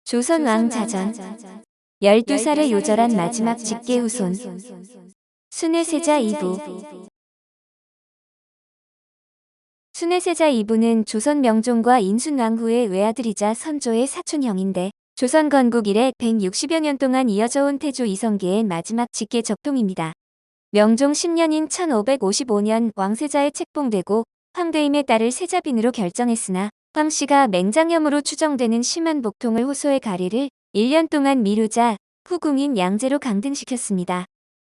조선왕 자전 12살의 요절한 마지막 직계 후손 순회세자 2부 순회세자 2부는 조선 명종과 인순왕후의 외아들이자 선조의 사촌형인데 조선 건국 이래 160여 년 동안 이어져온 태조 이성계의 마지막 직계 적통입니다. 명종 10년인 1555년 왕세자에 책봉되고 황대임에 따를 세자빈으로 결정했으나 황씨가 맹장염으로 추정되는 심한 복통을 호소해 가리를 1년 동안 미루자 후궁인 양제로 강등시켰습니다.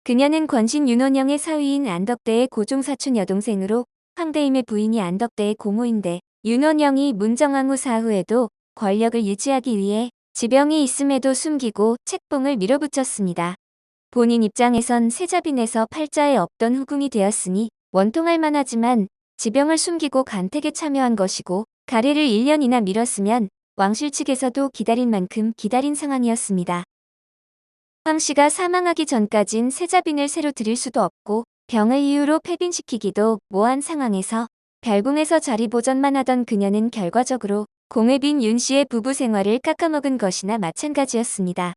그녀는 권신 윤원영의 사위인 안덕대의 고종사촌 여동생으로 황대임의 부인이 안덕대의 고모인데 윤원영이 문정왕후 사후에도 권력을 유지하기 위해 지병이 있음에도 숨기고 책봉을 밀어붙였습니다. 본인 입장에선 세자빈에서 팔자에 없던 후궁이 되었으니 원통할 만하지만 지병을 숨기고 간택에 참여한 것이고 가리를 1년이나 미뤘으면 왕실 측에서도 기다린 만큼 기다린 상황이었습니다. 황씨가 사망하기 전까진 세자빈을 새로 들일 수도 없고 병을 이유로 폐빈시키기도 모한 상황에서 별궁에서 자리 보전만 하던 그녀는 결과적으로 공회빈 윤씨의 부부 생활을 깎아먹은 것이나 마찬가지였습니다.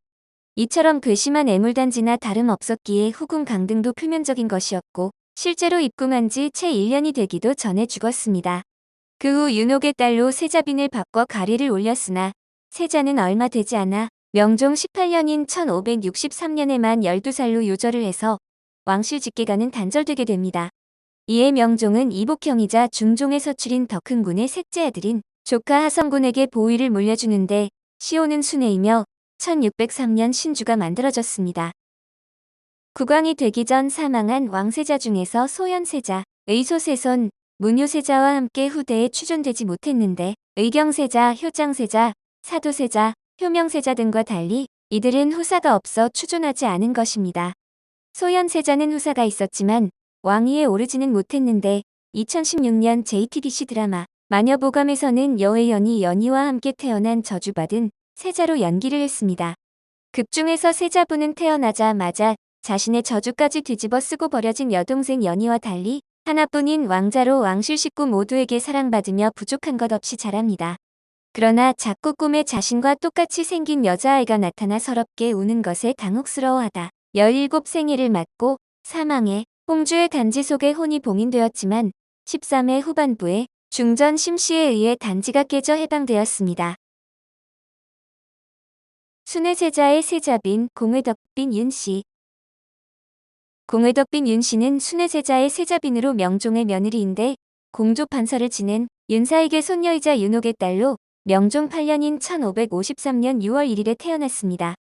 이처럼 괘씸한 애물단지나 다름없었기에 후궁 강등도 표면적인 것이었고 실제로 입궁한 지 채 1년이 되기도 전에 죽었습니다. 그 후 윤옥의 딸로 세자빈을 바꿔 가리를 올렸으나 세자는 얼마 되지 않아 명종 18년인 1563년에 만 12살로 요절을 해서 왕실 직계가는 단절되게 됩니다. 이에 명종은 이복형이자 중종의 서출인 더 큰 군의 셋째 아들인 조카 하성군에게 보위를 물려주는데 시호는 순회이며 1603년 신주가 만들어졌습니다. 국왕이 되기 전 사망한 왕세자 중에서 소현세자, 의소세손, 문효세자와 함께 후대에 추존되지 못했는데 의경세자, 효장세자, 사도세자, 효명세자 등과 달리 이들은 후사가 없어 추존하지 않은 것입니다. 소현세자는 후사가 있었지만 왕위에 오르지는 못했는데 2016년 JTBC 드라마 마녀보감에서는 여회연이 연희와 함께 태어난 저주받은 세자로 연기를 했습니다. 극중에서 세자부는 태어나자마자 자신의 저주까지 뒤집어 쓰고 버려진 여동생 연희와 달리 하나뿐인 왕자로 왕실 식구 모두에게 사랑받으며 부족한 것 없이 자랍니다. 그러나 자꾸 꿈에 자신과 똑같이 생긴 여자아이가 나타나 서럽게 우는 것에 당혹스러워하다 17생일을 맞고 사망해 홍주의 단지 속에 혼이 봉인되었지만 13회 후반부에 중전 심씨에 의해 단지가 깨져 해방되었습니다. 순회세자의 세자빈 공회덕빈 윤씨 공회덕빈 윤씨는 순회세자의 세자빈으로 명종의 며느리인데 공조판서를 지낸 윤사익의 손녀이자 윤옥의 딸로 명종 8년인 1553년 6월 1일에 태어났습니다.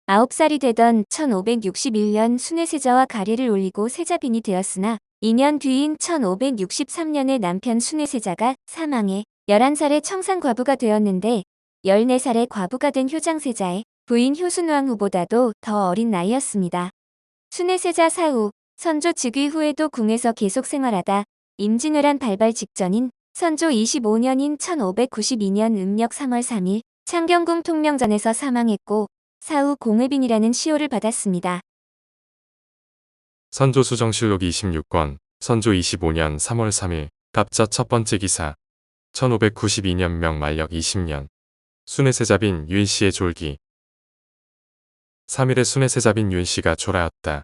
9살이 되던 1561년 순회세자와 가리를 올리고 세자빈이 되었으나 2년 뒤인 1563년에 남편 순회세자가 사망해 11살에 청산과부가 되었는데 14살에 과부가 된 효장세자의 부인 효순왕후보다도 더 어린 나이였습니다. 순회세자 사후, 선조 즉위 후에도 궁에서 계속 생활하다 임진왜란 발발 직전인 선조 25년인 1592년 음력 3월 3일 창경궁 통명전에서 사망했고 사후 공회빈이라는 시호를 받았습니다. 선조수정실록 26권, 선조 25년 3월 3일, 갑자 첫 번째 기사, 1592년 명만력 20년, 순회세자빈 윤씨의 졸기. 3일에 순회세자빈 윤씨가 졸하였다.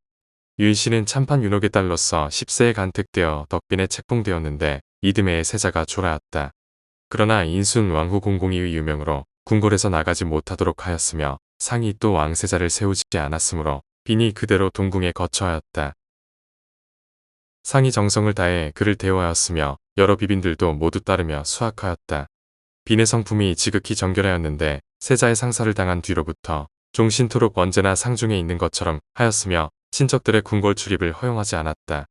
윤씨는 참판 윤옥의 딸로서 10세에 간택되어 덕빈에 책봉되었는데 이듬해에 세자가 졸하였다. 그러나 인순 왕후 공공이의 유명으로 궁궐에서 나가지 못하도록 하였으며 상이 또 왕세자를 세우지 않았으므로 빈이 그대로 동궁에 거처하였다. 상이 정성을 다해 그를 대우하였으며 여러 비빈들도 모두 따르며 수학하였다. 빈의 성품이 지극히 정결하였는데 세자의 상사를 당한 뒤로부터 종신토록 언제나 상중에 있는 것처럼 하였으며 친척들의 궁궐 출입을 허용하지 않았다.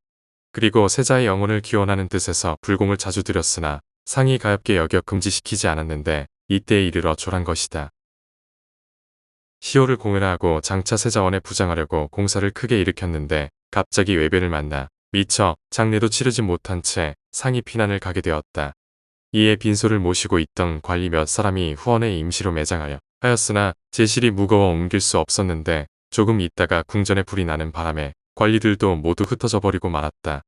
그리고 세자의 영혼을 기원하는 뜻에서 불공을 자주 드렸으나 상이 가엾게 여겨 금지시키지 않았는데 이때에 이르러 졸한 것이다. 시호를 공연하고 장차 세자원에 부장하려고 공사를 크게 일으켰는데 갑자기 외변을 만나 미처 장례도 치르지 못한 채 상이 피난을 가게 되었다. 이에 빈소를 모시고 있던 관리 몇 사람이 후원에 임시로 매장하여 하였으나 제실이 무거워 옮길 수 없었는데 조금 있다가 궁전에 불이 나는 바람에 관리들도 모두 흩어져 버리고 말았다.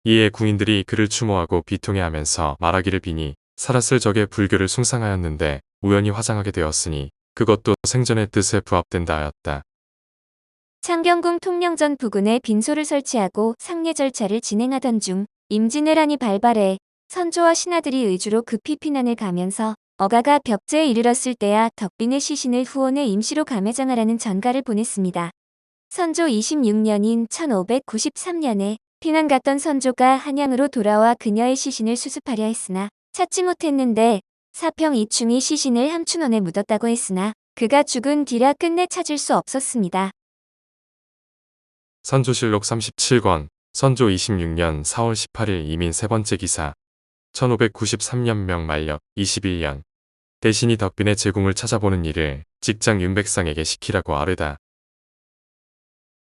이에 궁인들이 그를 추모하고 비통해하면서 말하기를 빈이 살았을 적에 불교를 숭상하였는데 우연히 화장하게 되었으니 그것도 생전의 뜻에 부합된다 하였다. 창경궁 통령전 부근에 빈소를 설치하고 상례 절차를 진행하던 중 임진왜란이 발발해 선조와 신하들이 의주로 급히 피난을 가면서 어가가 벽제에 이르렀을 때야 덕빈의 시신을 후원에 임시로 감회장하라는 전가를 보냈습니다. 선조 26년인 1593년에 피난 갔던 선조가 한양으로 돌아와 그녀의 시신을 수습하려 했으나 찾지 못했는데 사평 이충이 시신을 함춘원에 묻었다고 했으나 그가 죽은 뒤라 끝내 찾을 수 없었습니다. 선조실록 37권 선조 26년 4월 18일 이민 세 번째 기사 1593년명 만력 21년 대신이 덕빈의 제궁을 찾아보는 일을 직장 윤백상에게 시키라고 아뢰다.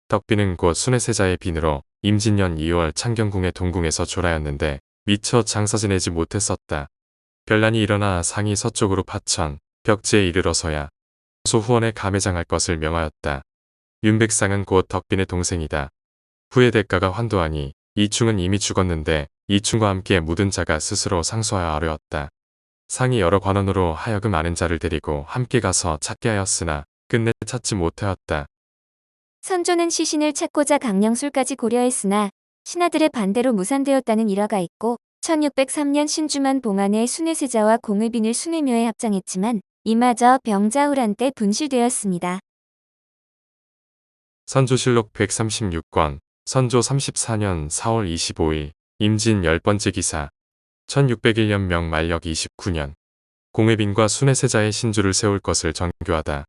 덕빈은 곧 순회세자의 빈으로 임진년 2월 창경궁의 동궁에서 졸하였는데 미처 장사 지내지 못했었다. 별난이 일어나 상이 서쪽으로 파천, 벽제에 이르러서야 소후원에 감회장할 것을 명하였다. 윤백상은 곧 덕빈의 동생이다. 후의 대가가 환도하니 이충은 이미 죽었는데 이충과 함께 묻은 자가 스스로 상소하여 아뢰었다. 상이 여러 관원으로 하여금 아는 자를 데리고 함께 가서 찾게 하였으나 끝내 찾지 못하였다. 선조는 시신을 찾고자 강령술까지 고려했으나 신하들의 반대로 무산되었다는 일화가 있고 1603년 신주만 봉안의 순회세자와 공의빈을 순회묘에 합장했지만 이마저 병자호란 때 분실되었습니다. 선조실록 136권 선조 34년 4월 25일 임진 10번째 기사 1601년 명 만력 29년 공의빈과 순회세자의 신주를 세울 것을 전교하다.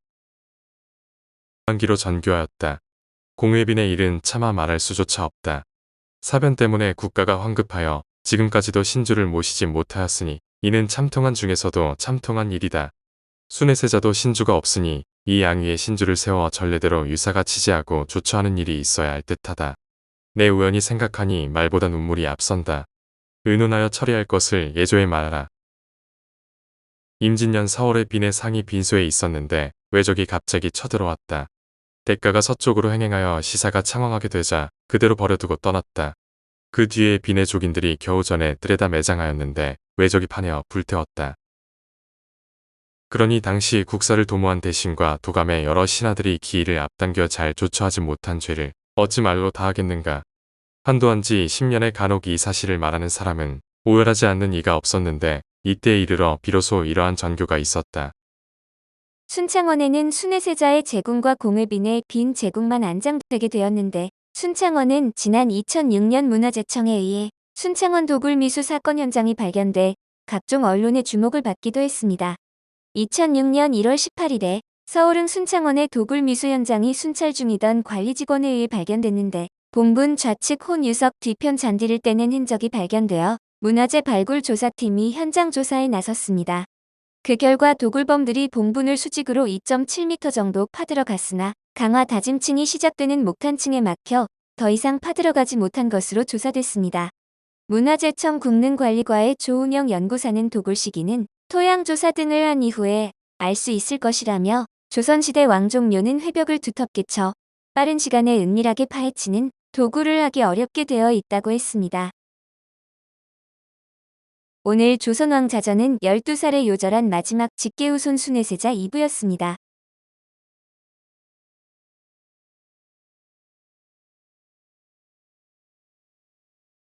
기로 전교하였다. 공의빈의 일은 차마 말할 수조차 없다. 사변 때문에 국가가 황급하여 지금까지도 신주를 모시지 못하였으니 이는 참통한 중에서도 참통한 일이다. 순회세자도 신주가 없으니 이 양위에 신주를 세워 전례대로 유사가 치지하고 조처하는 일이 있어야 할 듯하다. 내 우연히 생각하니 말보다 눈물이 앞선다. 의논하여 처리할 것을 예조에 말하라. 임진년 4월에 빈의 상이 빈소에 있었는데 외적이 갑자기 쳐들어왔다. 대가가 서쪽으로 행행하여 시사가 창황하게 되자 그대로 버려두고 떠났다. 그 뒤에 빈의 족인들이 겨우 전에 뜰에다 매장하였는데 외적이 파내어 불태웠다. 그러니 당시 국사를 도모한 대신과 도감의 여러 신하들이 기일을 앞당겨 잘 조처하지 못한 죄를 어찌 말로 다하겠는가. 환도한 지 10년에 간혹 이 사실을 말하는 사람은 오열하지 않는 이가 없었는데 이때에 이르러 비로소 이러한 전교가 있었다. 순창원에는 순회세자의 제궁과 공의빈의 빈 제궁만 안장되게 되었는데 순창원은 지난 2006년 문화재청에 의해 순창원 도굴미수 사건 현장이 발견돼 각종 언론의 주목을 받기도 했습니다. 2006년 1월 18일에 서울은 순창원의 도굴미수 현장이 순찰 중이던 관리 직원에 의해 발견됐는데 본분 좌측 혼유석 뒤편 잔디를 떼는 흔적이 발견되어 문화재 발굴 조사팀이 현장 조사에 나섰습니다. 그 결과 도굴범들이 본분을 수직으로 2.7m 정도 파들어갔으나 강화 다짐층이 시작되는 목탄층에 막혀 더 이상 파들어가지 못한 것으로 조사됐습니다. 문화재청 국능관리과의 조은영 연구사는 도굴 시기는 토양조사 등을 한 이후에 알 수 있을 것이라며 조선시대 왕종묘는 회벽을 두텁게 쳐 빠른 시간에 은밀하게 파헤치는 도굴을 하기 어렵게 되어 있다고 했습니다. 오늘 조선왕자전은 12살에 요절한 마지막 직계후손 순회세자 2부였습니다.